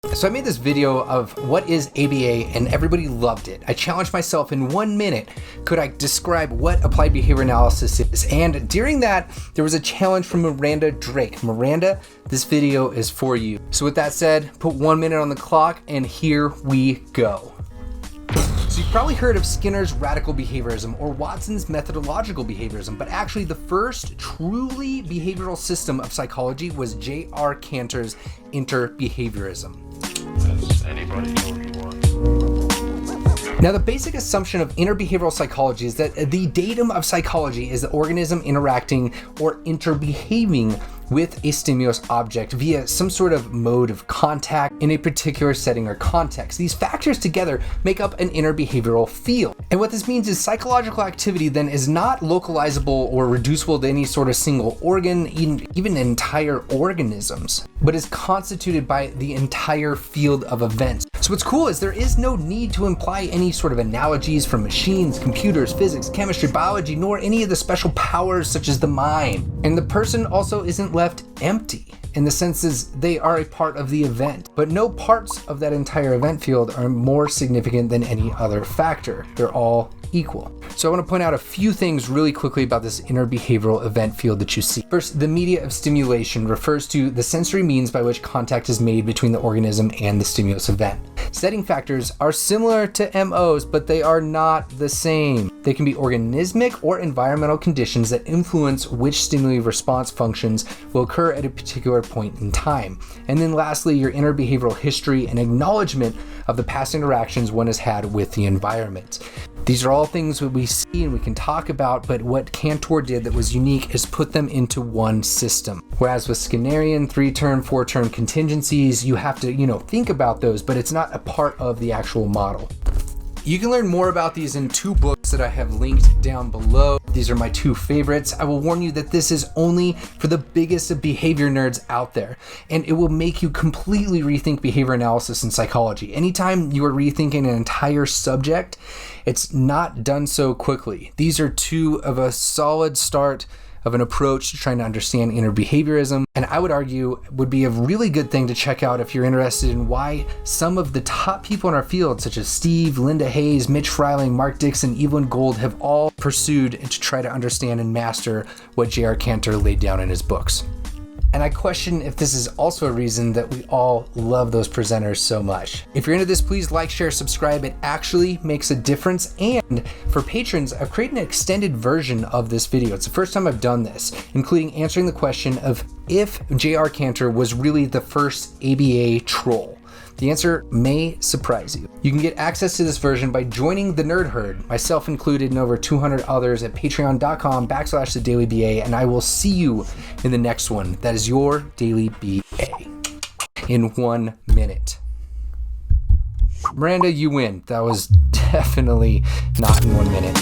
So I made this video of what is ABA and everybody loved it. I challenged myself in 1 minute, could I describe what applied behavior analysis is? And during that, there was a challenge from Miranda Drake. Miranda, this video is for you. So with that said, put 1 minute on the clock and here we go. So you've probably heard of Skinner's radical behaviorism or Watson's methodological behaviorism, but actually the first truly behavioral system of psychology was J.R. Kantor's Interbehaviorism. Has anybody told you once? Now, the basic assumption of interbehavioral psychology is that the datum of psychology is the organism interacting or interbehaving with a stimulus object via some sort of mode of contact in a particular setting or context. These factors together make up an interbehavioral field. And what this means is psychological activity then is not localizable or reducible to any sort of single organ, even entire organisms, but is constituted by the entire field of events. So what's cool is there is no need to imply any sort of analogies from machines, computers, physics, chemistry, biology, nor any of the special powers such as the mind. And the person also isn't left empty in the senses they are a part of the event, but no parts of that entire event field are more significant than any other factor. They're all equal. So I want to point out a few things really quickly about this interbehavioral event field that you see. First, the media of stimulation refers to the sensory means by which contact is made between the organism and the stimulus event. Setting factors are similar to MOs, but they are not the same. They can be organismic or environmental conditions that influence which stimuli response functions will occur at a particular point in time. And then lastly, your interbehavioral history and acknowledgement of the past interactions one has had with the environment. These are all things that we see and we can talk about, but what Kantor did that was unique is put them into one system. Whereas with Skinnerian 3-term, 4-term contingencies, you have to, think about those, but it's not a part of the actual model. You can learn more about these in 2 books that I have linked down below. These are my 2 favorites. I will warn you that this is only for the biggest of behavior nerds out there, and it will make you completely rethink behavior analysis and psychology. Anytime you are rethinking an entire subject, it's not done so quickly. These are 2 of a solid start of an approach to trying to understand interbehaviorism, and I would argue would be a really good thing to check out if you're interested in why some of the top people in our field, such as Steve, Linda Hayes, Mitch Freiling, Mark Dixon, Evelyn Gold, have all pursued to try to understand and master what J.R. Kantor laid down in his books. And I question if this is also a reason that we all love those presenters so much. If you're into this, please like, share, subscribe. It actually makes a difference. And for patrons, I've created an extended version of this video. It's the first time I've done this, including answering the question of if J.R. Kantor was really the first ABA troll. The answer may surprise you. You can get access to this version by joining the Nerd Herd, myself included and over 200 others at patreon.com/thedailyba, and I will see you in the next one. That is your Daily BA in 1 minute. Miranda, you win. That was definitely not in 1 minute.